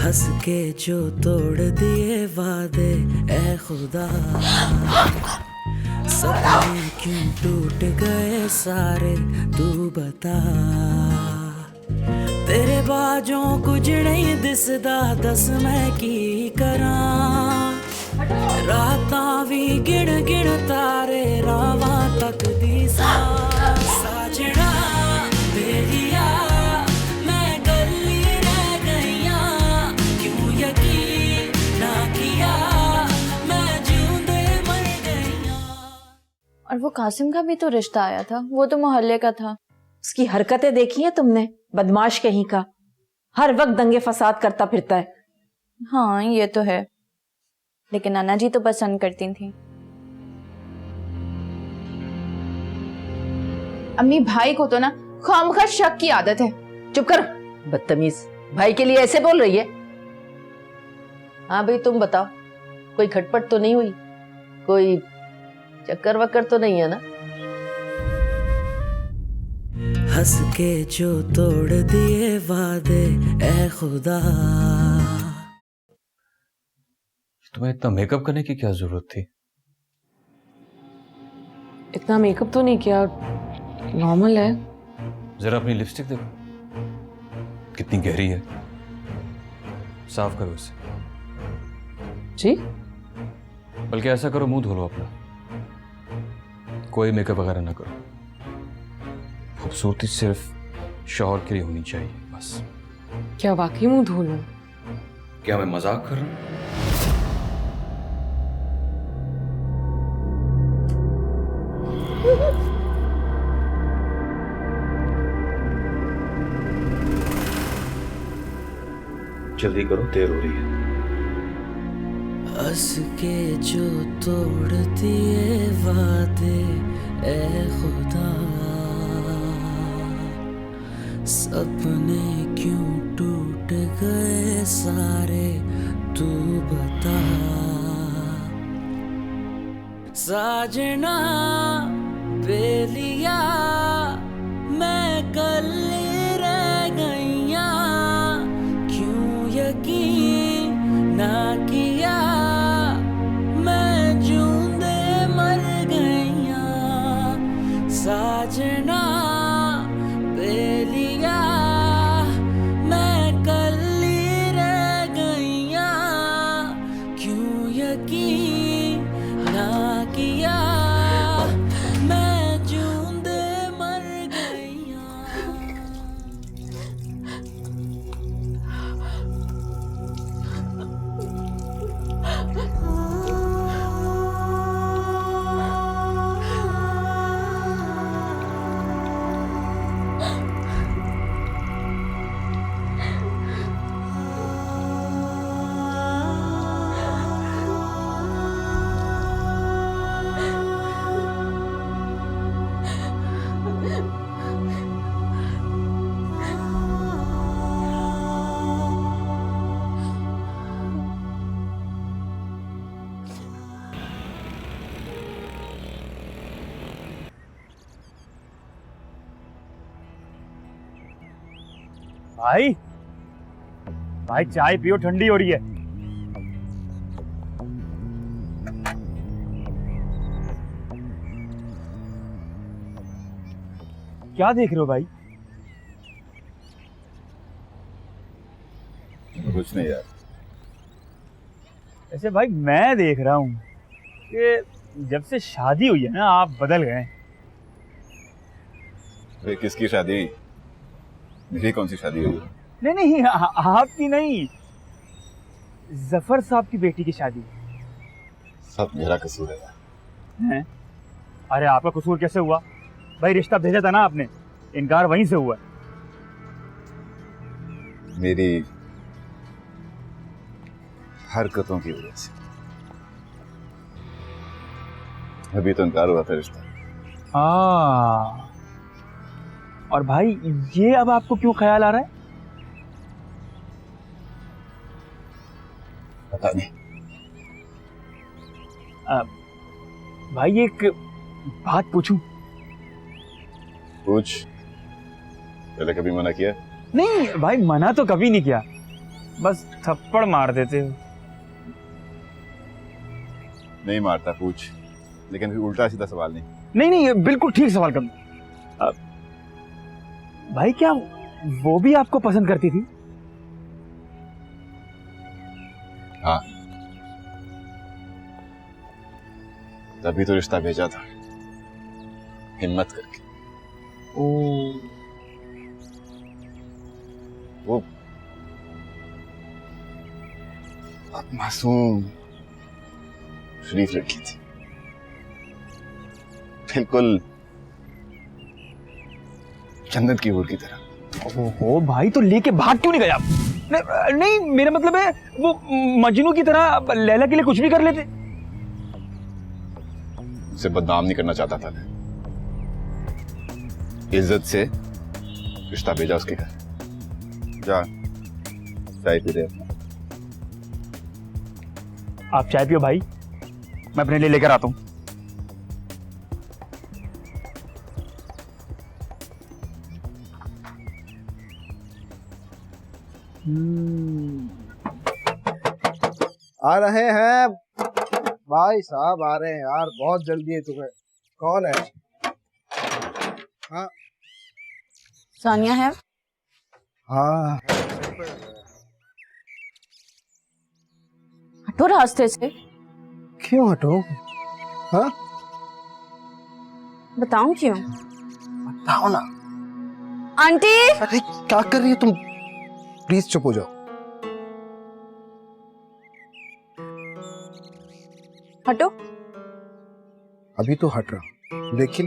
हंस के जो तोड़ दिए वादे ए खुदा, सपने क्यों टूट गए सारे तू बता। तेरे बाजों कुछ नहीं दिसदा, दस मैं की करा। रातां भी गिण गिण तारे रावां तक दी साजना बेलिया। मैं गली रह गईया, क्यों यकीन ना किया, मैं जिऊंदे मर गईया। और वो कासिम का भी तो रिश्ता आया था, वो तो मोहल्ले का था। उसकी हरकतें देखी हैं तुमने? बदमाश कहीं का, हर वक्त दंगे फसाद करता फिरता है। हाँ ये तो है, लेकिन नाना जी तो पसंद करती थी। अम्मी भाई को तो ना खामखा शक की आदत है। चुप कर बदतमीज, भाई के लिए ऐसे बोल रही है? हाँ भाई तुम बताओ, कोई खटपट तो नहीं हुई? कोई चक्कर वक्कर तो नहीं है ना? हंस के जो तोड़ दिए वादे ए खुदा। तुम्हें इतना मेकअप करने की क्या जरूरत थी? इतना मेकअप तो नहीं किया, नॉर्मल है। जरा अपनी लिपस्टिक देखो, कितनी गहरी है। साफ करो इसे। जी? बल्कि ऐसा करो, मुंह धो लो अपना, कोई मेकअप वगैरह ना करो। खूबसूरती सिर्फ शौहर के लिए होनी चाहिए बस। क्या वाकई मुंह धो लूं? क्या मैं मजाक कर रहा हूं? जल्दी करो, देर हो रही है। हंस के जो तोड़ दिए वादे ए खुदा, सपने क्यों टूट गए सारे तू बता। साजना बेलिया, मैं कल रह गईया, क्यों यकीन ना किया, मैं जिऊंदे मर गईया। साजना बेलिया, मैं कल रह गईया, क्यों यकीन ना किया, मैं जिऊंदे मर गईया। भाई भाई चाय पियो, ठंडी हो रही है। क्या देख रहे हो भाई? कुछ नहीं यार। ऐसे भाई मैं देख रहा हूँ कि जब से शादी हुई है ना आप बदल गए। अरे किसकी शादी? मेरी कौन सी शादी हुई? नहीं नहीं आपकी नहीं, जफर साहब की बेटी की शादी। सब मेरा कसूर है। अरे आपका कसूर कैसे हुआ भाई? रिश्ता भेजा था ना आपने, इनकार वहीं से हुआ। मेरी हरकतों की वजह से। अभी तो इनकार हुआ था रिश्ता। और भाई ये अब आपको क्यों ख्याल आ रहा है? पता नहीं। भाई एक बात पूछूं? पूछ। पहले कभी मना किया? नहीं भाई मना तो कभी नहीं किया, बस थप्पड़ मार देते हो। नहीं मारता, पूछ। लेकिन फिर उल्टा सीधा सवाल नहीं। नहीं नहीं, ये बिल्कुल ठीक सवाल कर। भाई क्या वो भी आपको पसंद करती थी? हाँ, तभी तो रिश्ता भेजा था, हिम्मत करके। वो मासूम शरीफ लड़की थी, बिल्कुल जन्नत की हूर की तरह। ओहो भाई, तो लेके भाग क्यों नहीं गए आप? नहीं, मेरा मतलब है वो मजनू की तरह लैला के लिए कुछ भी कर लेते। उसे बदनाम नहीं करना चाहता था मैं, इज्जत से रिश्ता भेजा उसके घर। जा चाय पी दे। आप चाय पियो भाई, मैं अपने लिए लेकर आता हूँ। आ रहे हैं भाई साहब, आ रहे हैं यार, बहुत जल्दी है तुम्हें। कौन है? हाँ सानिया है। हाँ, हटो रास्ते से। क्यों हटो? हाँ बताऊं क्यों? बताओ ना। आंटी, अरे क्या कर रही हो तुम? प्लीज चुप हो जाओ। हटो। अभी तो हट रहा, लेकिन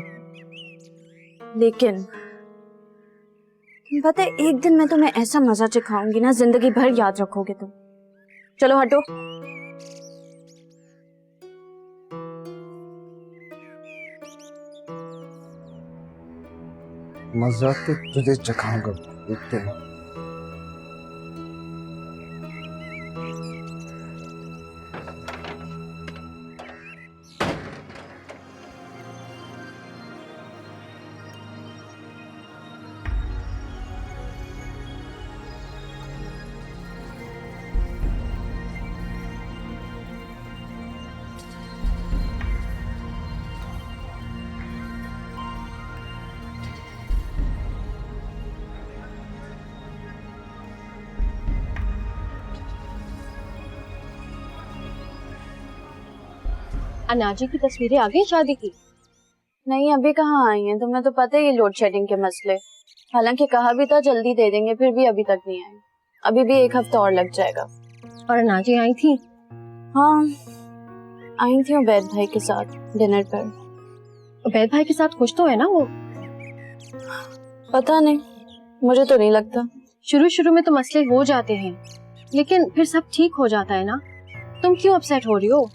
पता है, एक दिन मैं तुम्हें ऐसा मजा चखाऊंगी ना, जिंदगी भर याद रखोगे तुम। चलो हटो। मजा तो तुझे चखाऊंगा, देखते हैं। अनाजी की तस्वीरें आ गई शादी की? नहीं, अभी कहाँ आई हैं? तुम्हें तो पता है ये लोड शेडिंग के मसले। हालांकि कहा भी था जल्दी दे देंगे, फिर भी अभी तक नहीं आए। अभी भी 1 हफ्ता और लग जाएगा। और अनाजी आई थी? हाँ, आई थी उबैद भाई के साथ डिनर पर। उबैद भाई के साथ खुश तो है ना वो? पता नहीं, मुझे तो नहीं लगता। शुरू शुरू में तो मसले हो जाते हैं, लेकिन फिर सब ठीक हो जाता है ना। तुम क्यों अपसेट हो रही हो?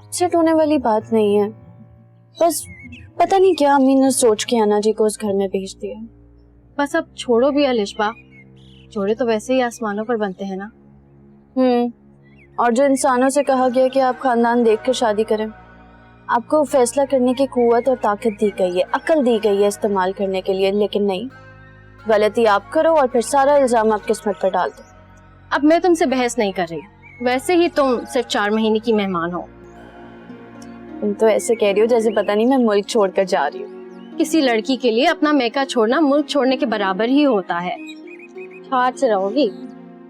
अपसेट होने वाली बात नहीं है, बस पता नहीं क्या अम्मी ने सोच के अन्ना जी को उस घर में भेज दिया। बस अब छोड़ो भी अलिशबा, जोड़े तो वैसे ही आसमानों पर बनते हैं ना। और जो इंसानों से कहा गया कि आप खानदान देख कर शादी करें, आपको फैसला करने की कुव्वत और ताकत दी गई है, अकल दी गई है इस्तेमाल करने के लिए, लेकिन नहीं, गलती आप करो और फिर सारा इल्जाम आप किस्मत पर डाल दो। अब मैं तुमसे बहस नहीं कर रही, वैसे ही तुम सिर्फ 4 महीने की मेहमान हो। तुम तो ऐसे कह रही हो जैसे पता नहीं मैं मुल्क छोड़कर जा रही हूँ। किसी लड़की के लिए अपना मैका छोड़ना मुल्क छोड़ने के बराबर ही होता है। ठाट से रहोगी,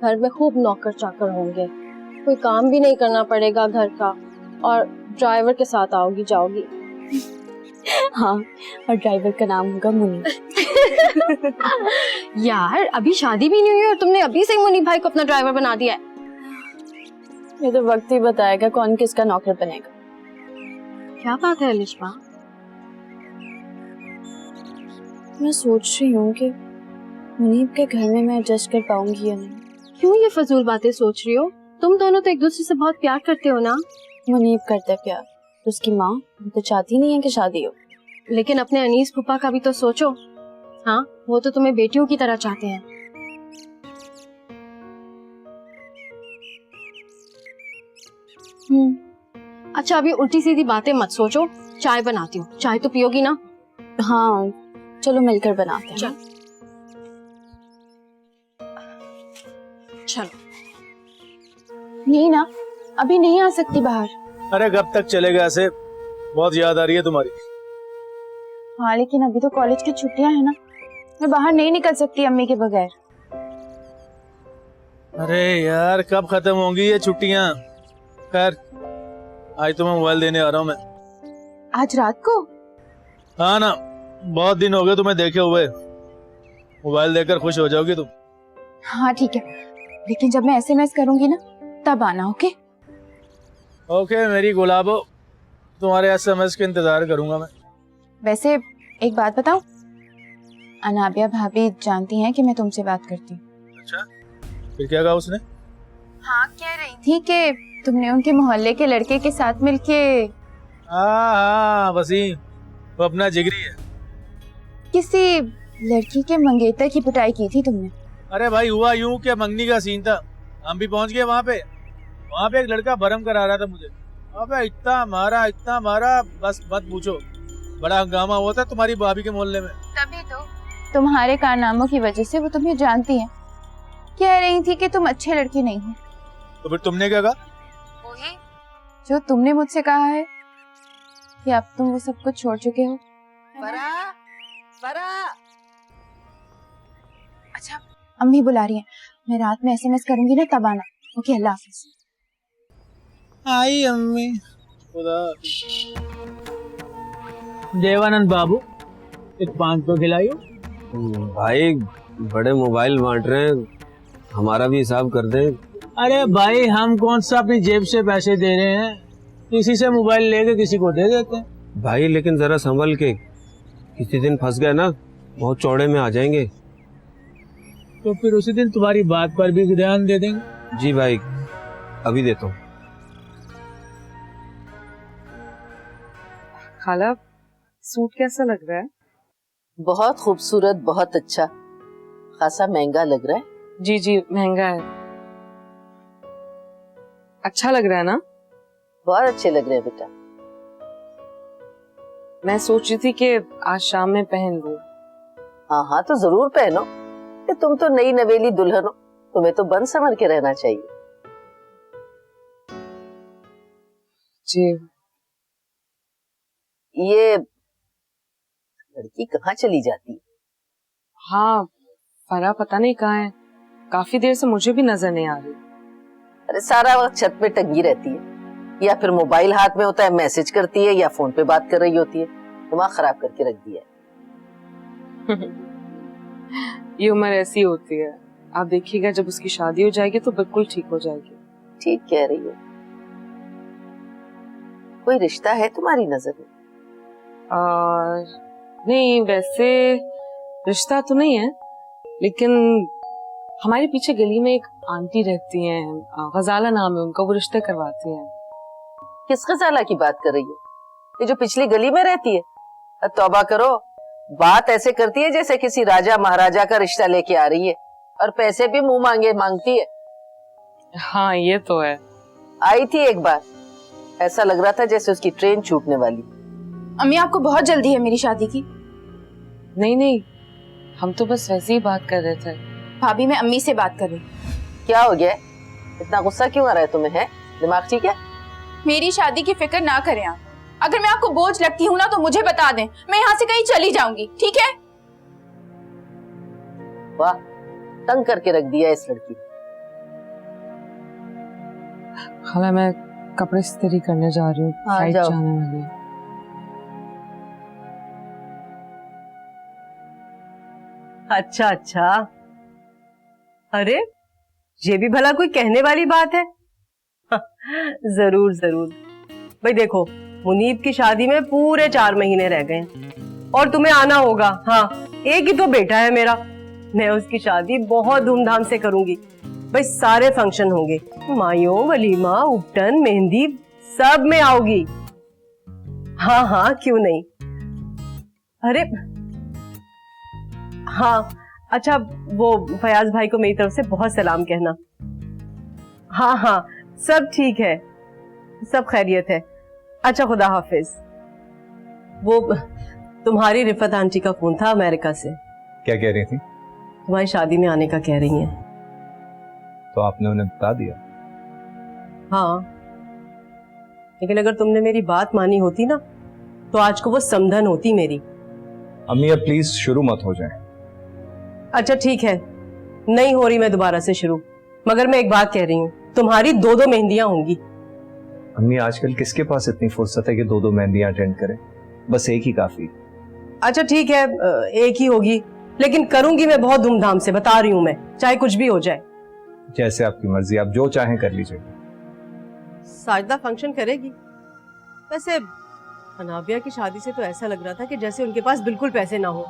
घर में खूब नौकर चाकर होंगे, कोई काम भी नहीं करना पड़ेगा घर का, और ड्राइवर के साथ आओगी जाओगी। हाँ, और ड्राइवर का नाम होगा मुनी। यार अभी शादी भी नहीं हुई और तुमने अभी से मुनी भाई को अपना ड्राइवर बना दिया है। ये तो वक्त ही बताएगा कौन किसका नौकर बनेगा। क्या बात है अलिशबा? मैं सोच रही हूँ कि मुनीब के घर में मैं एडजस्ट कर पाऊंगी या नहीं। क्यों ये फजूल बातें सोच रही हो? तुम दोनों तो एक दूसरे से बहुत प्यार करते हो ना। मुनीब करता है प्यार, उसकी माँ तो चाहती नहीं है कि शादी हो। लेकिन अपने अनीस फूफा का भी तो सोचो। हाँ, वो तो तुम्हें बेटियों की तरह चाहते हैं। अच्छा अभी उल्टी सीधी बातें मत सोचो, चाय बनाती हूँ। चाय तो पियोगी ना? हाँ चलो मिलकर बनाते हैं। चलो। नहीं ना, अभी नहीं आ सकती बाहर। अरे कब तक चलेगा ऐसे? बहुत याद आ रही है तुम्हारी। हाँ लेकिन अभी तो कॉलेज की छुट्टियां हैं ना, मैं बाहर नहीं निकल सकती अम्मी के बगैर। अरे यार कब खत्म होंगी ये छुट्टियां? खैर आज तो मैं मोबाइल देने आ रहा हूँ मैं। आज रात को? हाँ ना, बहुत दिन हो गए तुम्हें देखे हुए। मोबाइल देकर खुश हो जाओगी तुम। हाँ ठीक है, लेकिन जब मैं एसएमएस करूंगी ना तब आना। ओके ओके मेरी गुलाबो, तुम्हारे एसएमएस के इंतजार करूंगा मैं। वैसे एक बात बताऊं, अनाबिया भाभी जानती हैं कि मैं तुमसे बात करती हूँ। अच्छा, फिर क्या कहा उसने? हाँ कह रही थी कि तुमने उनके मोहल्ले के लड़के के साथ मिलके हाँ वसीम, वो अपना जिगरी है। किसी लड़की के मंगेतर की पिटाई की थी तुमने। अरे भाई हुआ यूं कि मंगनी का सीन था, हम भी पहुंच गए वहाँ पे एक लड़का भरम करा रहा था मुझे। अबे इतना मारा बस मत पूछो, बड़ा हंगामा हुआ था तुम्हारी भाभी के मोहल्ले में। तभी तो तुम्हारे कारनामों की वजह से वो तुम्हें जानती हैं। कह रही थी कि तुम अच्छे लड़के नहीं हो। तो फिर तुमने क्या कहा? वही जो तुमने मुझसे कहा है कि अब तुम वो सब कुछ छोड़ चुके हो। अच्छा अम्मी बुला रही हैं, मैं रात में एसएमएस करूंगी ना तब आना। ओके अल्लाह हाफिज। आई अम्मी। देवानंद बाबू एक 5 तो खिलाइयो। भाई बड़े मोबाइल बांट रहे हैं, हमारा भी हिसाब कर दे। अरे भाई हम कौन सा अपनी जेब से पैसे दे रहे हैं, किसी से मोबाइल लेके किसी को दे देते हैं। भाई लेकिन जरा संभल के, किसी दिन फंस गए ना बहुत चौड़े में आ जाएंगे। तो फिर उसी दिन तुम्हारी बात पर भी ध्यान दे देंगे। जी भाई अभी देता हूँ। खाला सूट कैसा लग रहा है? बहुत खूबसूरत, बहुत अच्छा, खासा महंगा लग रहा है। जी जी महंगा है। अच्छा लग रहा है ना? बहुत अच्छे लग रहे हैं बेटा। मैं सोच रही थी कि आज शाम में पहन लूं। हाँ हाँ तो जरूर पहनो, कि तुम तो नई नवेली दुल्हन हो, तुम्हें तो बन संवर के रहना चाहिए। जी। ये लड़की कहाँ चली जाती है? हाँ फरा पता नहीं कहाँ है, काफी देर से मुझे भी नजर नहीं आ रही। अरे सारा वक्त छत पे टंगी रहती है, या फिर मोबाइल हाथ में होता है मैसेज करती है, या फोन पे बात कर रही होती है। दिमाग खराब करके रख दिया है। ये उम्र ऐसी होती है, आप देखिएगा जब उसकी शादी हो जाएगी तो बिल्कुल ठीक हो जाएगी। ठीक कह रही हो। कोई रिश्ता है तुम्हारी नजर में? नहीं वैसे रिश्ता तो नहीं है, लेकिन हमारे पीछे गली में एक आंटी रहती हैं, गजाला नाम है उनका, वो रिश्ते करवाती हैं। किस गजाला की बात कर रही हो? ये जो पिछली गली में रहती है? तौबा करो, बात ऐसे करती है जैसे किसी राजा महाराजा का रिश्ता लेके आ रही है, और पैसे भी मुंह मांगे मांगती है। हाँ ये तो है। आई थी एक बार, ऐसा लग रहा था जैसे उसकी ट्रेन छूटने वाली। अम्मी आपको बहुत जल्दी है मेरी शादी की? नहीं नहीं, हम तो बस वैसे ही बात कर रहे थे। भाभी मैं अम्मी से बात कर रही हूँ। क्या हो गया, इतना गुस्सा क्यों आ रहा है तुम्हें? है दिमाग ठीक है? मेरी शादी की फिक्र ना करें आप। अगर मैं आपको बोझ लगती हूँ ना तो मुझे बता दें, मैं यहाँ से कहीं चली जाऊंगी, ठीक है? वाह, तंग करके रख दिया इस लड़की। खाला मैं कपड़े इस्त्री करने जा रही हूँ, फ्लाइट जाने वाली है। अच्छा अच्छा, अरे ये भी भला कोई कहने वाली बात है। जरूर जरूर। भाई देखो, मुनीब की शादी में पूरे 4 महीने रह गए और तुम्हें आना होगा। हाँ, एक ही तो बेटा है मेरा, मैं उसकी शादी बहुत धूमधाम से करूंगी। भाई सारे फंक्शन होंगे, मायों, वलीमा, उपटन, मेहंदी, सब में आओगी। हाँ हाँ क्यों नहीं। अरे हाँ अच्छा, वो फयाज भाई को मेरी तरफ से बहुत सलाम कहना। हाँ हाँ सब ठीक है, सब खैरियत है। अच्छा खुदा हाफिज। वो तुम्हारी रिफत आंटी का फोन था अमेरिका से। क्या कह रही थी? तुम्हारी शादी में आने का कह रही हैं। तो आपने उन्हें बता दिया? हाँ, लेकिन अगर तुमने मेरी बात मानी होती ना तो आज को वो समधन होती मेरी। अम्मी अब प्लीज शुरू मत हो जाए। अच्छा ठीक है, नहीं हो रही मैं दोबारा से शुरू, मगर मैं एक बात कह रही हूँ, तुम्हारी 2-2 मेहंदियां होंगी। अम्मी आजकल किसके पास इतनी फुर्सत है कि 2-2 मेहंदियां अटेंड करे, बस एक ही काफी। अच्छा ठीक है, एक ही होगी, लेकिन करूंगी मैं बहुत धूमधाम से, बता रही हूँ मैं, चाहे कुछ भी हो जाए। जैसे आपकी मर्जी, आप जो चाहें कर लीजिए। साजदा फंक्शन करेगी? वैसे अनाबिया की शादी से तो ऐसा लग रहा था कि जैसे उनके पास बिल्कुल पैसे ना हो।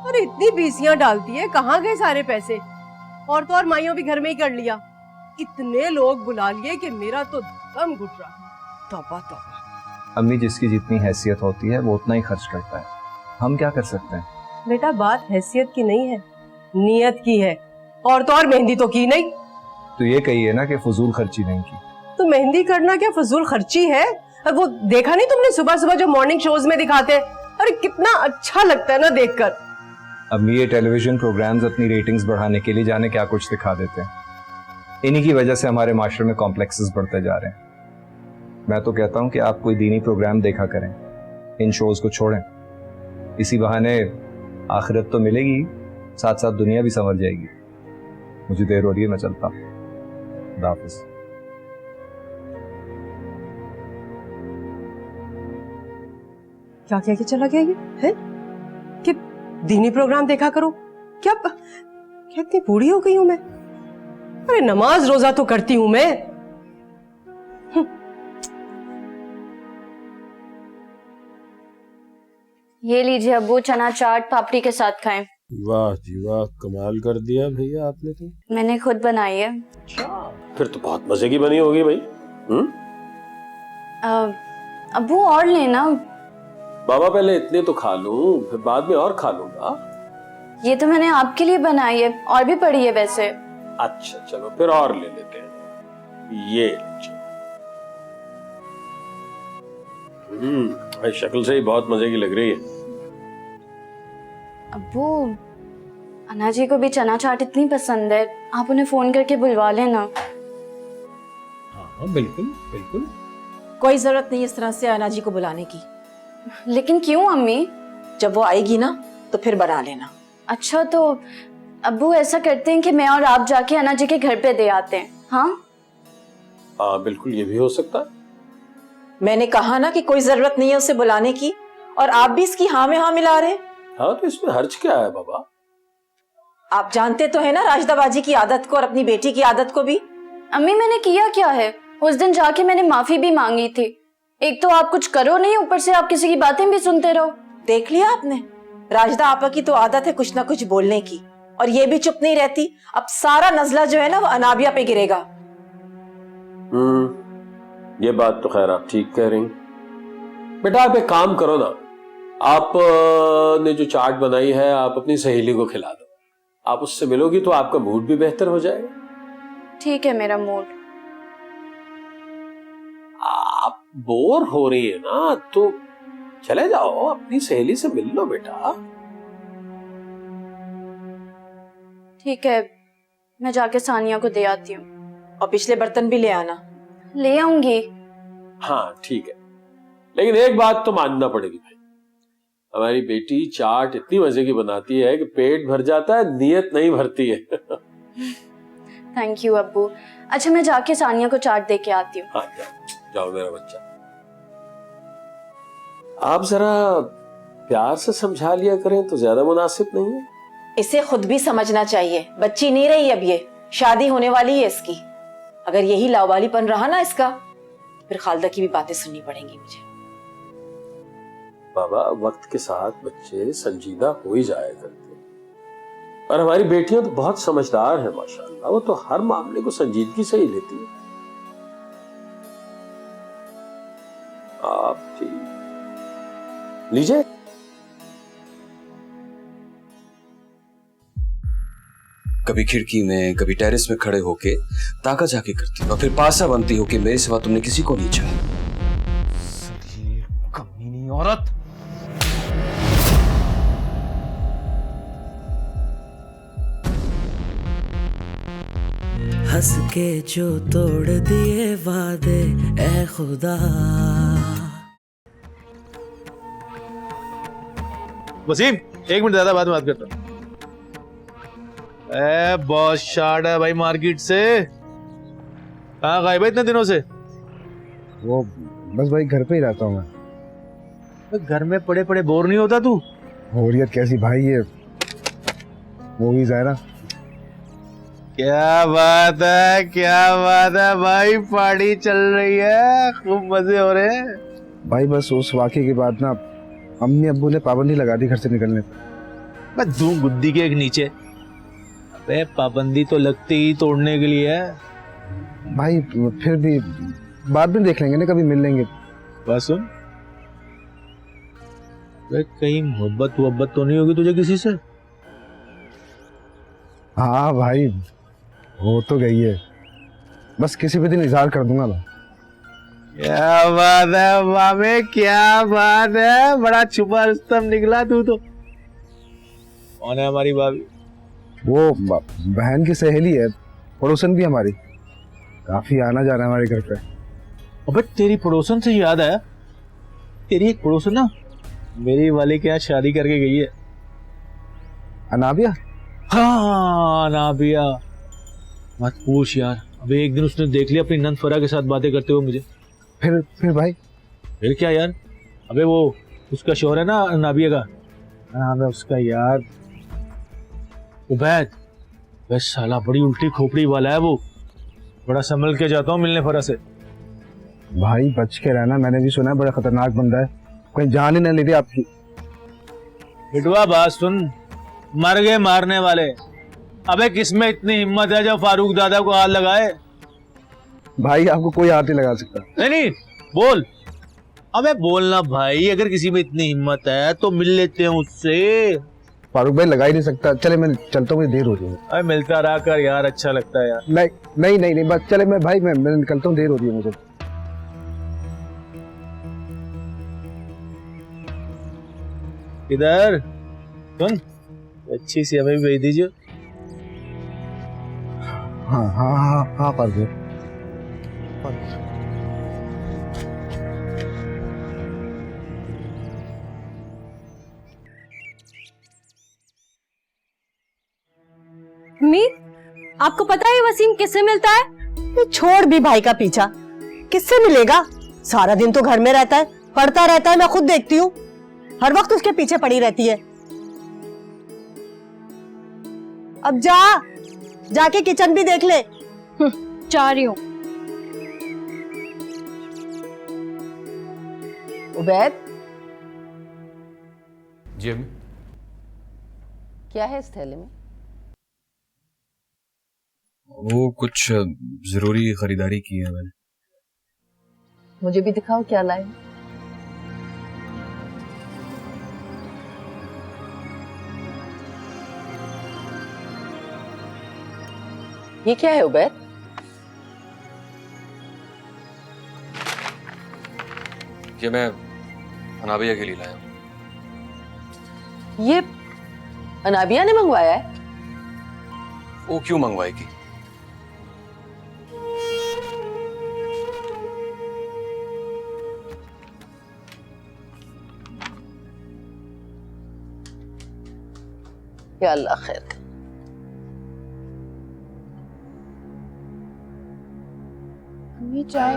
और इतनी बीसियां डालती है, कहाँ गए सारे पैसे? और तो और माइयों भी घर में ही कर लिया, इतने लोग बुला लिए कि मेरा तो दम घुट रहा। तौबा तौबा। अम्मी जिसकी जितनी हैसियत होती है वो उतना ही खर्च करता है, हम क्या कर सकते हैं? बेटा बात हैसियत की नहीं है, नियत की है। और तो और मेहंदी तो की नहीं। तो ये कहिए ना कि फजूल खर्ची नहीं की। तो मेहंदी करना क्या फजूल खर्ची है? और वो देखा नहीं तुमने सुबह सुबह जो मॉर्निंग शोज में दिखाते हैं? अरे कितना अच्छा लगता है ना देखकर। अम्मी ये टेलीविजन प्रोग्राम्स अपनी रेटिंग्स बढ़ाने के लिए जाने क्या कुछ दिखा देते हैं, इन्हीं की वजह से हमारे माशरे में कॉम्प्लेक्सेस बढ़ते जा रहे हैं। मैं तो कहता हूँ कि आप कोई दीनी प्रोग्राम देखा करें, इन शोज को छोड़ें। इसी बहाने आखिरत तो मिलेगी, साथ साथ दुनिया भी संवर जाएगी। मुझे देर हो रही है, मैं चलता हूँ। खुदा हाफिज़। क्या कह के चला गया ये है कि दीनी प्रोग्राम देखा करो? क्या इतनी बूढ़ी हो गई हूं मैं? अरे नमाज रोजा तो करती हूं मैं। ये लीजिए अब्बू, चना चाट पापड़ी के साथ खाएं। वाह जी वाह, कमाल कर दिया भैया आपने तो। मैंने खुद बनाई है। फिर तो बहुत मजे की बनी होगी भाई। अब्बू और लेना। बाबा पहले इतने तो खा लूं, फिर बाद में और खा लूंगा। ये तो मैंने आपके लिए बनाई है, और भी पड़ी है वैसे। अच्छा चलो फिर और ले लेते हैं। ये भाई शक्ल से ही बहुत मजे की लग रही है। अब्बू अन्ना जी को भी चना चाट इतनी पसंद है, आप उन्हें फोन करके बुलवा लेना। हाँ बिल्कुल बिल्कुल। कोई जरूरत नहीं इस तरह से अन्ना जी को बुलाने की। लेकिन क्यों अम्मी? जब वो आएगी ना तो फिर बना लेना। अच्छा तो अब्बू ऐसा करते हैं कि मैं और आप जाके अन्ना जी के घर पे दे आते हैं। हाँ हाँ बिल्कुल, ये भी हो सकता है। मैंने कहा ना कि कोई जरूरत नहीं है उसे बुलाने की, और आप भी इसकी हाँ में हाँ मिला रहे। हाँ तो इसमें हर्ज क्या है बाबा? आप जानते तो है ना राजदा बाजी की आदत को और अपनी बेटी की आदत को भी। अम्मी मैंने किया क्या है? उस दिन जाके मैंने माफी भी मांगी थी। एक तो आप कुछ करो नहीं, ऊपर से आप किसी की बातें भी सुनते रहो। देख लिया आपने, राजदा आपा की तो आदत है कुछ ना कुछ बोलने की, और ये भी चुप नहीं रहती। अब सारा नजला जो है ना वो अनाबिया पे गिरेगा। ये बात तो खैर आप ठीक कह रही। बेटा आप एक काम करो ना, आप ने जो चाट बनाई है आप अपनी सहेली को खिला दो। आप उससे मिलोगी तो आपका मूड भी बेहतर हो जाएगा। ठीक है मेरा मूड। आप बोर हो रही है ना तो चले जाओ अपनी सहेली से मिल लो बेटा। ठीक है, मैं जाके सानिया को दे आती हूँ। और पिछले बर्तन भी ले आना। ले आऊंगी। हाँ ठीक है, लेकिन एक बात तो मानना पड़ेगी भाई, हमारी बेटी चाट इतनी मजे की बनाती है कि पेट भर जाता है, नियत नहीं भरती है। थैंक यू अब्बू। अच्छा मैं जाके सानिया को चाट दे के आती हूँ। हाँ जाओ जाओ मेरा बच्चा। आप जरा प्यार से समझा लिया करें तो ज्यादा मुनासिब नहीं है? इसे खुद भी समझना चाहिए, बच्ची नहीं रही अब, ये शादी होने वाली है इसकी। अगर यही लावालीपन रहा ना इसका, फिर खालदा की भी बातें सुननी पड़ेंगी मुझे। बाबा वक्त के साथ बच्चे संजीदा हो ही जाया करते हैं, और हमारी बेटियां तो बहुत समझदार हैं माशाल्लाह, वो तो हर मामले को संजीदगी से ही लेती है। आप ठीक लीजिए। कभी खिड़की में कभी टेरेस में खड़े होके ताका झाकी करती और फिर पासा बनती हो कि मेरे सिवा तुमने किसी को नहीं चाहा। कमीनी औरत। हंस के जो तोड़ दिए वादे ए खुदा। वसीम, 1 मिनट दादा, बाद में बात करता हूँ। बहुत शार्ट है भाई मार्केट से। कहाँ गायब है इतने दिनों से? वो बस भाई घर पे ही रहता हूँ मैं। घर में पड़े पड़े बोर नहीं होता तू? बोरियत कैसी भाई, ये मूवीज है ना। क्या बात है, क्या बात है भाई, पार्टी चल रही है, खूब मजे हो रहे हैं भाई। बस उस वाकये के बाद ना अम्मी अब्बू ने पाबंदी लगा दी घर से निकलने पर। मैं दूं गुद्दी के एक नीचे। अबे पाबंदी तो लगती ही तोड़ने के लिए है भाई, फिर भी बाद में देख लेंगे ना, कभी मिल लेंगे। बस सुन, कहीं मोहब्बत तो नहीं होगी तुझे किसी से? हाँ भाई, हो तो गई है, बस किसी भी दिन इजहार कर दूंगा मैं। क्या बात है मामे, क्या बात है, बड़ा छुपा रुस्तम निकला तू तो। कौन है हमारी भाभी? वो बहन की सहेली है, पड़ोसन भी हमारी, काफी आना जाना हमारे घर पे। अबे तेरी पड़ोसन से याद आया, तेरी एक पड़ोसन ना मेरी वाले के यहाँ शादी करके गई है। अनाबिया? हाँ अनाबिया, मत पूछ यार। अबे एक दिन उसने देख लिया अपनी नंद फरा के साथ बातें करते हुए मुझे। फिर भाई? फिर क्या यार, अबे वो उसका शोहर है ना अनाबिया का, नाम है उसका यार उबैद। बस साला बड़ी उल्टी खोपड़ी वाला है वो, बड़ा संभल के जाता हूँ मिलने फरा से। भाई बच के रहना, मैंने भी सुना है बड़ा खतरनाक बंदा है, कहीं जान ही न ले रही आपकी। बिटवा बात सुन, मर गए मारने वाले। अबे किसमें इतनी हिम्मत है जो फारूक दादा को हाथ लगाए? भाई आपको कोई हाथ नहीं लगा सकता। नहीं बोल। अबे बोलना भाई, अगर किसी में इतनी हिम्मत है तो मिल लेते हैं उससे। फारूक भाई लगा ही नहीं सकता। चले मैं चलता हूँ, मुझे देर हो रही है। अरे मिलता रहा कर यार, अच्छा लगता है यार। नहीं बस चले, मैं भाई मैं निकलता हूँ, देर हो रही है मुझे। इधर सुन, अच्छी सी हमें भेज दीजिए। हाँ पर दो। अम्मी, आपको पता है वसीम किससे मिलता है? छोड़ भी भाई का पीछा, किससे मिलेगा? सारा दिन तो घर में रहता है, पढ़ता रहता है, मैं खुद देखती हूँ, हर वक्त उसके पीछे पड़ी रहती है। अब जाके किचन भी देख ले। जा रही हूँ। उबैद, जी अम्मी। क्या है इस थैले में? वो कुछ जरूरी खरीदारी की है मैंने। मुझे भी दिखाओ क्या लाए। ये क्या है उबैद? ये मैं अनाबिया के लिए लाया हूँ। ये अनाबिया ने मंगवाया है? वो क्यों मंगवाएगी? या अल्लाह खैर। अम्मी चाय।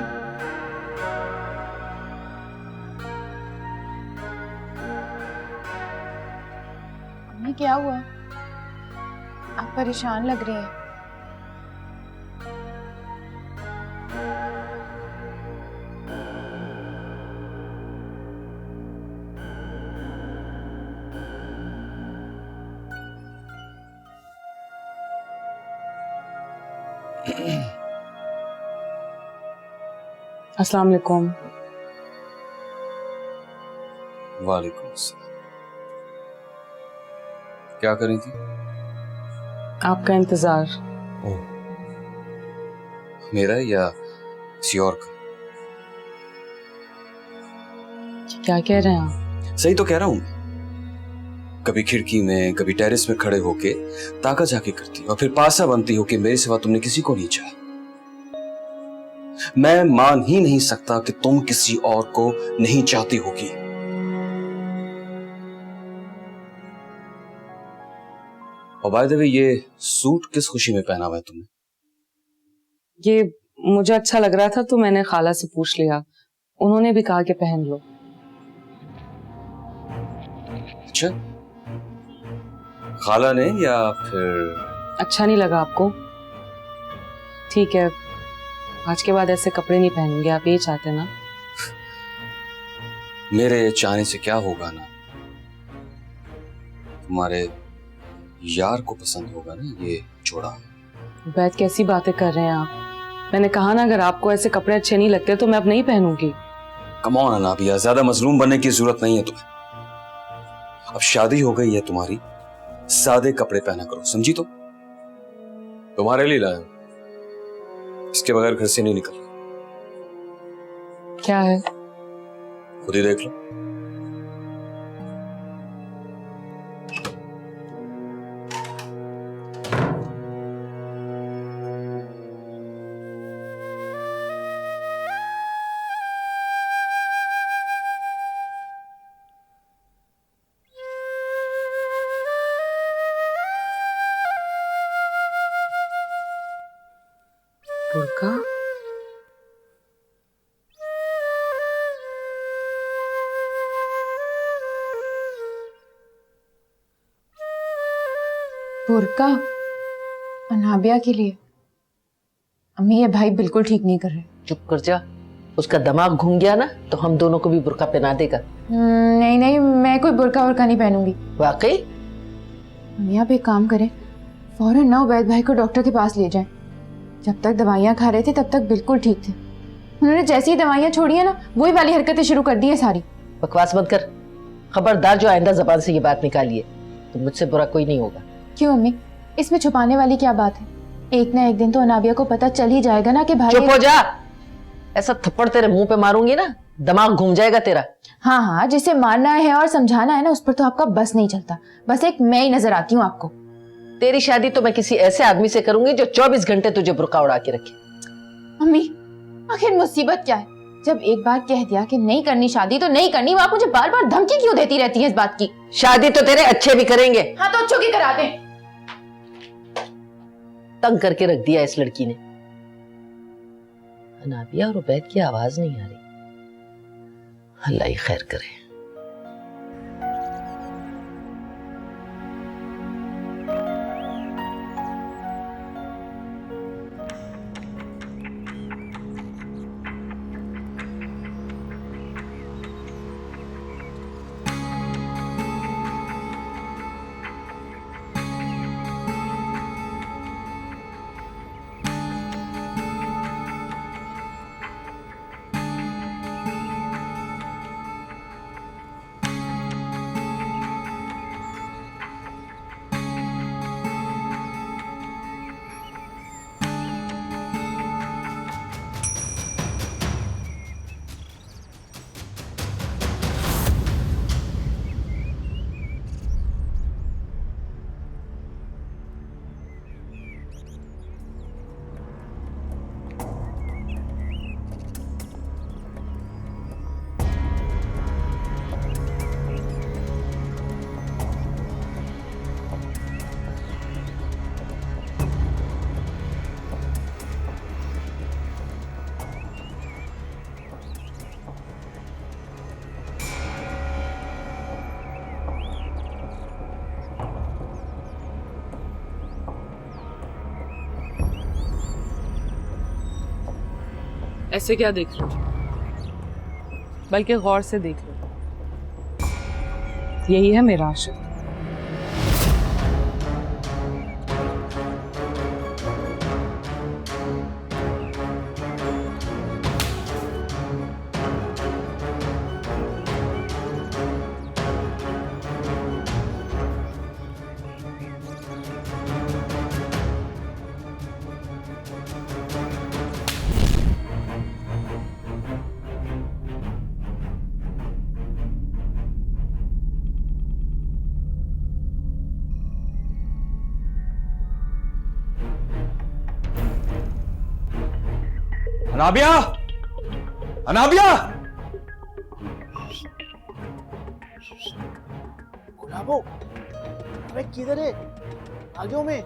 अम्मी क्या हुआ? आप परेशान लग रही हैं। अस्सलाम वालेकुम। वालेकुम अस्सलाम। क्या करी थी? आपका इंतजार। मेरा या किसी और का? क्या कह रहे हैं आप? सही तो कह रहा हूं। कभी खिड़की में कभी टेरेस में खड़े होके ताका झाकी करती और फिर पासा बनती हो कि मेरे सिवा तुमने किसी को नहीं चाहा। मैं मान ही नहीं सकता कि तुम किसी और को नहीं चाहती होगी। और बाय द वे, ये सूट किस खुशी में पहना हुआ है तुमने? ये मुझे अच्छा लग रहा था तो मैंने खाला से पूछ लिया, उन्होंने भी कहा कि पहन लो। अच्छा, खाला ने या फिर? अच्छा नहीं लगा आपको? ठीक है, आज के बाद ऐसे कपड़े नहीं पहनूंगी। आप ये चाहते ना? मेरे चाहने से क्या होगा ना, तुम्हारे यार को पसंद होगा ना ये जोड़ा। बैठ कैसी बातें कर रहे हैं आप? मैंने कहा ना, अगर आपको ऐसे कपड़े अच्छे नहीं लगते तो मैं अब नहीं पहनूंगी। कम ऑन अनाबिया, ज्यादा मजलूम बनने की जरूरत नहीं है तुम्हें। अब शादी हो गई है तुम्हारी, सादे कपड़े पहना करो, समझी? तो तुम्हारे लिए लाया, इसके बगैर घर से नहीं निकल। क्या है? खुद ही देख लो। बुर्का? बुर्का अनाबिया के लिए। अम्मी, ये भाई बिल्कुल ठीक नहीं कर रहे। चुप कर जा, उसका दिमाग घूम गया ना तो हम दोनों को भी बुर्का पहना देगा। नहीं नहीं, मैं कोई बुर्का वुर्का नहीं पहनूंगी। वाकई? अम्मी, आप एक काम करें, फौरन ना उबैद भाई को डॉक्टर के पास ले जाएं। जब तक दवाइयाँ खा रहे थे तब तक बिल्कुल ठीक थे, उन्होंने जैसी ही दवाइयाँ छोड़ी है ना, वही वाली हरकतें शुरू कर दी है सारी। बकवास मत कर, खबरदार जो आइंदा जबान से ये बात निकालिए तो मुझसे बुरा कोई नहीं होगा। क्यों अम्मी, इसमें छुपाने वाली क्या बात है? एक ना एक दिन तो अनाबिया को पता चल ही जाएगा ना कि भाई। चुप हो जा, ऐसा थप्पड़ तेरे मुंह पे मारूंगी ना दिमाग घूम जाएगा तेरा। हाँ हाँ, जिसे मारना है और समझाना है ना, उस पर तो आपका बस नहीं चलता। बस एक मैं ही नजर आती हूँ आपको। तेरी शादी तो मैं किसी ऐसे आदमी से करूंगी जो 24 घंटे तुझे बुर्का उड़ा के रखे। अम्मी, आखिर मुसीबत क्या है? जब एक बार कह दिया कि नहीं करनी शादी तो नहीं करनी, आप मुझे बार बार धमकी क्यों देती रहती है इस बात की? शादी तो तेरे अच्छे भी करेंगे। हाँ तो अच्छों की करा दें। तंग करके रख दिया इस लड़की ने। अनाबिया और उबैद की आवाज नहीं आ रही। अल्लाह ही खैर करे। ऐसे क्या देख रहे हो? बल्कि गौर से देख लो। यही है मेरा आशिक। अनाबिया, अनाबिया, गुलाबो, अबे किधर है? आ जाओ मैं।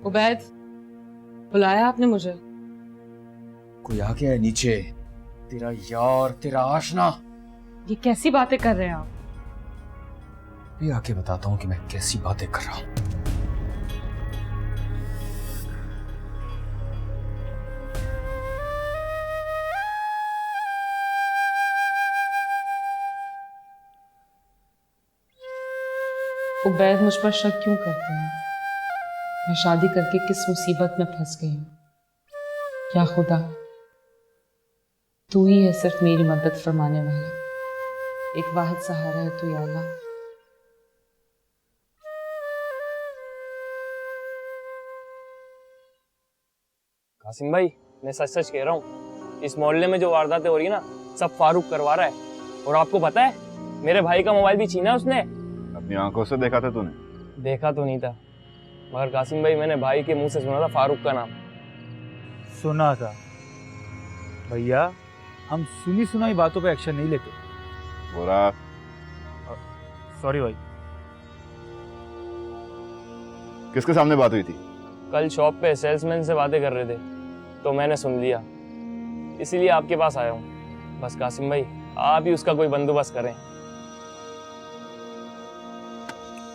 उबैद, बुलाया आपने मुझे? कोई आ गया है नीचे। तेरा यार, तेरा आशना। ये कैसी बातें कर रहे हैं आप? भी आके बताता हूँ कि मैं कैसी बातें कर रहा हूँ। उबैद मुझ पर शक क्यों करते हैं? मैं शादी करके किस मुसीबत में फंस गई हूँ? क्या खुदा, तू ही है सिर्फ मेरी मदद फरमाने वाला, एक वाहिद सहारा है तू या अल्लाह। कासिम भाई, मैं सच सच कह रहा हूँ, इस मोहल्ले में जो वारदातें हो रही है ना, सब फारूक करवा रहा है। और आपको पता है, मेरे भाई का मोबाइल भी छीना उसने। अपनी आंखों से देखा था तूने? देखा तो नहीं था, मगर कासिम भाई मैंने भाई के मुंह से सुना था फारूक का नाम। सुना था भैया, हम सुनी सुनाई बातों पे एक्शन नहीं लेते। बोरा, सॉरी भाई। किसके सामने बात हुई थी? कल शॉप पे सेल्समैन से बातें कर रहे थे, तो मैंने सुन लिया, इसीलिए आपके पास आया हूँ। बस कासिम भाई, आप ही उसका कोई बंदोबस्त करें।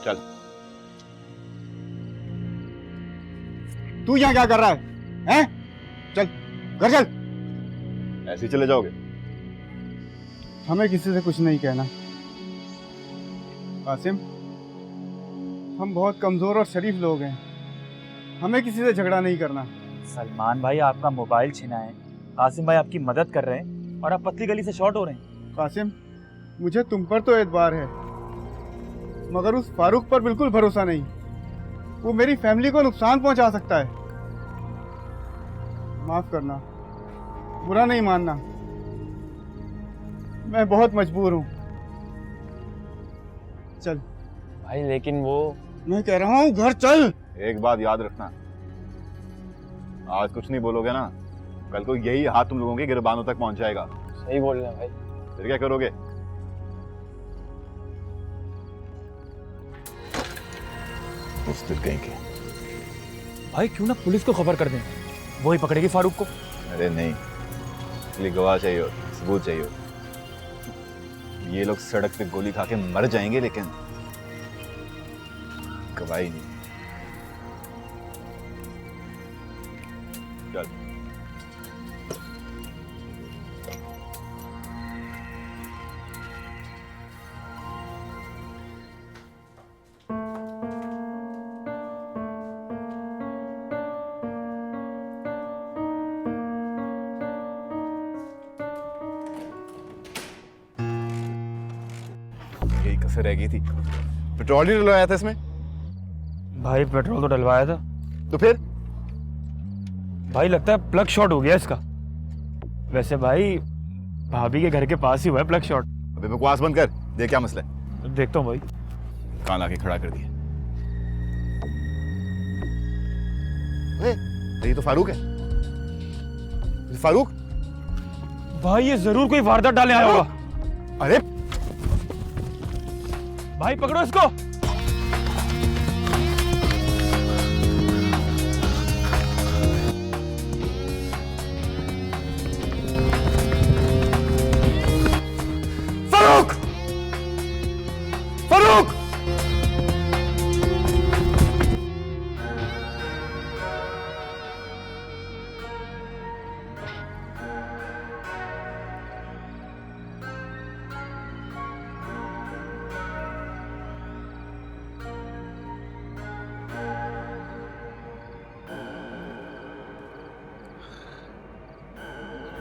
चल। तू यहाँ क्या कर रहा है? हैं? चल, घर चल। ऐसे ही चले जाओगे? हमें किसी से कुछ नहीं कहना कासिम, हम बहुत कमजोर और शरीफ लोग हैं, हमें किसी से झगड़ा नहीं करना। सलमान भाई, आपका मोबाइल छीना है, कासिम भाई आपकी मदद कर रहे हैं और आप पतली गली से शॉर्ट हो रहे हैं। कासिम, मुझे तुम पर तो एतबार है, मगर उस फारूक पर बिल्कुल भरोसा नहीं। वो मेरी फैमिली को नुकसान पहुंचा सकता है। माफ करना, बुरा नहीं मानना, मैं बहुत मजबूर हूं। चल भाई, लेकिन वो, मैं कह रहा हूं घर चल। एक बात याद रखना, आज कुछ नहीं बोलोगे ना, कल को यही हाथ तुम लोगों के गिरबानों तक पहुंच जाएगा। सही बोल रहे हैं भाई। फिर क्या करोगे? उस दिन कहीं के भाई, क्यों ना पुलिस को खबर कर दें, वो ही पकड़ेगी फारूक को। अरे नहीं, इसलिए गवाह चाहिए हो, सबूत चाहिए हो। ये लोग सड़क पे गोली खा के मर जाएंगे, लेकिन गवाही नहीं। चल। यही कसर रह गई थी, पेट्रोल ही डलवाया था इसमें। भाई पेट्रोल तो डलवाया था, तो फिर? भाई लगता है प्लग शॉर्ट हो गया इसका। वैसे भाई, भाभी के घर के पास ही हुआ है प्लग शॉर्ट। अबे बकवास बंद कर, देख क्या मसला है। देखता हूँ भाई। कान आके खड़ा कर दिया। ये तो फारूक है। फारूक भाई, ये जरूर कोई वारदात डालने आया होगा। अरे भाई पकड़ो इसको। फारूक! फारूक!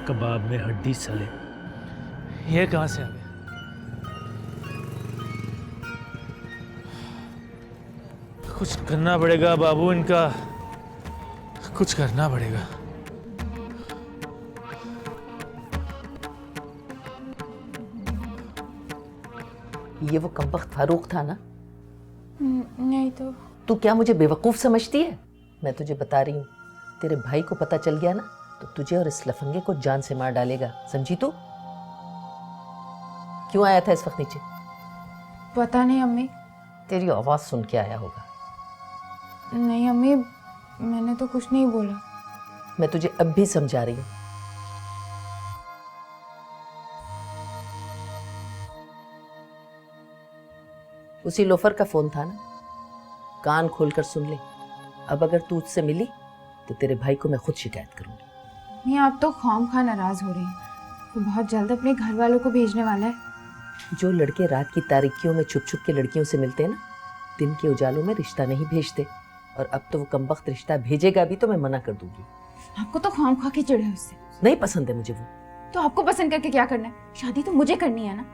कबाब में हड्डी सले, ये कहां से आ गए? कुछ करना पड़ेगा बाबू, इनका कुछ करना पड़ेगा। ये वो कमबख्त फारूक था ना? नहीं तो तू क्या मुझे बेवकूफ समझती है? मैं तुझे बता रही हूँ, तेरे भाई को पता चल गया ना तो तुझे और इस लफंगे को जान से मार डालेगा, समझी तू? क्यों आया था इस वक्त नीचे? पता नहीं अम्मी। तेरी आवाज सुन के आया होगा। नहीं अम्मी, मैंने तो कुछ नहीं बोला। मैं तुझे अब भी समझा रही हूँ। उसी लोफर का फोन था ना, कान खोलकर सुन ले। अब अगर तू उससे मिली तो तेरे भाई को मैं खुद शिकायत करूंगी। नहीं, आप तो खामखा नाराज हो रही हैं। वो बहुत जल्द अपने घर वालों को भेजने वाला है। जो लड़के रात की तारीकियों में छुप छुप के लड़कियों से मिलते हैं ना, दिन के उजालों में रिश्ता नहीं भेजते। और अब तो वो कमबख्त रिश्ता भेजेगा भी तो मैं मना कर दूंगी। आपको तो खामखा की चिढ़ है उससे। नहीं पसंद है मुझे वो। तो आपको पसंद करके क्या करना है? शादी तो मुझे करनी है ना।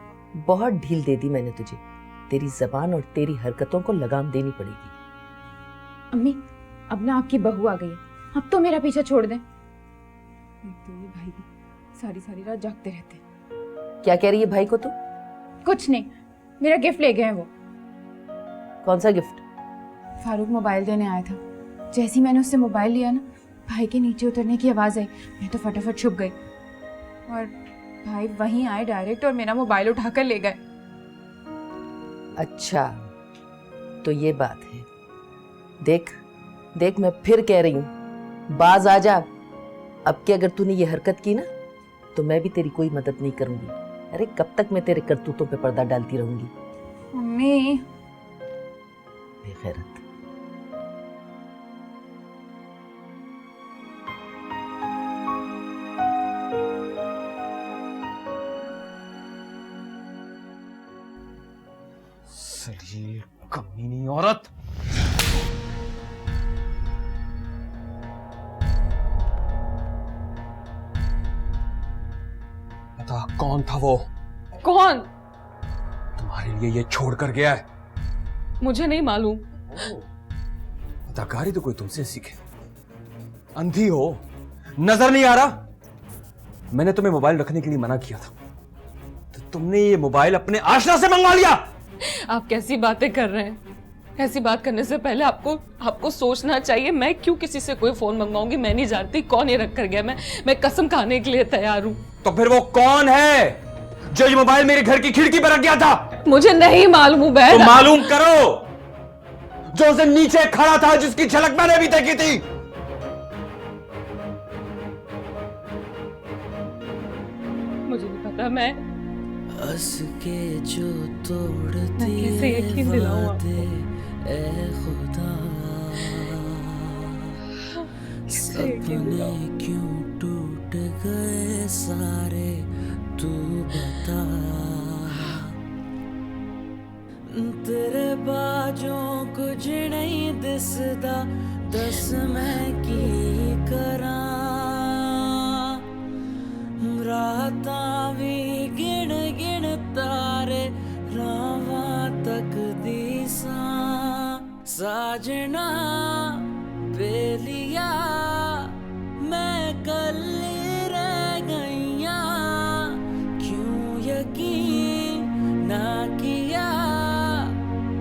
बहुत ढील दे दी मैंने तुझे। तेरी जबान और तेरी हरकतों को लगाम देनी पड़ेगी। अम्मी, अब ना आपकी बहू आ गई है, अब तो मेरा पीछा छोड़ दें। एक तो ये भाई भी सारी सारी रात जागते रहते हैं। क्या कह रही है भाई को तू? कुछ नहीं, मेरा गिफ्ट ले गए हैं वो। कौन सा गिफ्ट? फारूक मोबाइल देने आया था। जैसे ही मैंने उससे मोबाइल लिया ना, भाई के नीचे उतरने की आवाज आई। मैं तो फटाफट छुप गई और भाई वहीं आए डायरेक्ट और मेरा मोबाइल उठाकर ले गए। अच्छा, तो ये बात है। देख देख, मैं फिर कह रही हूँ, बाज आ जा। अब के अगर तूने ये हरकत की ना तो मैं भी तेरी कोई मदद नहीं करूंगी। अरे कब तक मैं तेरे करतूतों पे पर्दा डालती रहूंगी? मम्मी, बेगैरत। सही कमीनी औरत। बता कौन था वो? कौन? तुम्हारे लिए ये छोड़ कर गया है। मुझे नहीं मालूम। अदाकारी तो कोई तुमसे सीखे। अंधी हो, नजर नहीं आ रहा? मैंने तुम्हें मोबाइल रखने के लिए मना किया था तो तुमने ये मोबाइल अपने आशना से मंगवा लिया। आप कैसी बातें कर रहे हैं? ऐसी बात करने से पहले आपको सोचना चाहिए। मैं क्यों किसी से कोई फोन मंगवाऊंगी? मैं नहीं जानती कौन ये रख कर गया। मैं कसम खाने के लिए तैयार हूँ। तो फिर वो कौन है जो ये मोबाइल मेरे घर की खिड़की पर रख गया था? मुझे नहीं मालूम। तो मालूम करो। जो उसे नीचे खड़ा था, जिसकी झलक मैंने भी देखी थी। मुझे नहीं पता। मैं हंस के जो तोड़ दिए कैसे यकीन दिलाऊं वादे ए खुदा, सपने क्यों टूट गए सारे तू बता। तेरे बाजों कुछ नहीं दिसदा, दस मैं की करा। रातां भी गिण गिण तारे रावा तक दिसा। साजना बेलिया मैं कल रह गईया, क्यों यकीन ना किया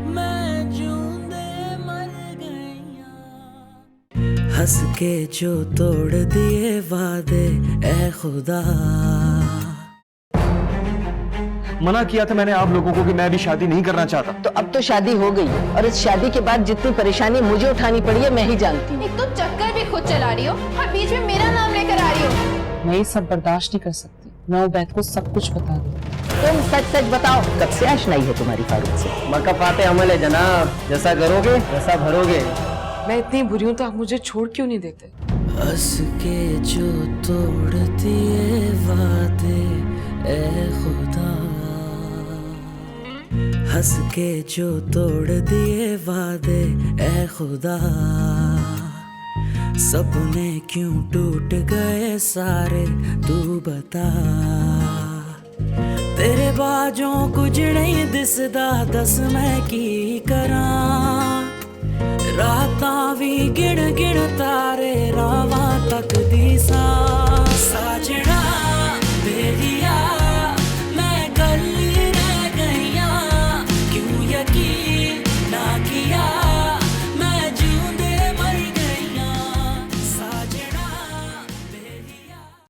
मैं जूंदे मर गईया। हंस के जो तोड़ दिए वादे ए खुदा। मना किया था मैंने आप लोगों को कि मैं अभी शादी नहीं करना चाहता। तो अब तो शादी हो गई और इस शादी के बाद जितनी परेशानी मुझे उठानी पड़ी है मैं ही जानती हूँ। एक तो चक्कर भी खुद चला रही हो और बीच में मेरा नाम लेकर आ रही हो। मैं ये सब बर्दाश्त नहीं कर सकती। मैं उबैद को सब कुछ बता दूँ। तुम सच सच बताओ, कब से आशनाई है तुम्हारी फारूक से? मकफाते अमल है जनाब, जैसा करोगे वैसा भरोगे। मैं इतनी बुरी हूँ तो आप मुझे छोड़ क्यों नहीं देते? हंस के जो तोड़ दिए वादे ए खुदा। हंस के जो तोड़ दिए वादे ए खुदा। सपने क्यों टूट गए सारे तू बता। तेरे बाजों कुछ नहीं दिसदा, दस मैं की करा। रातां भी गिण गिण तारे रावां तक दिसा। साजना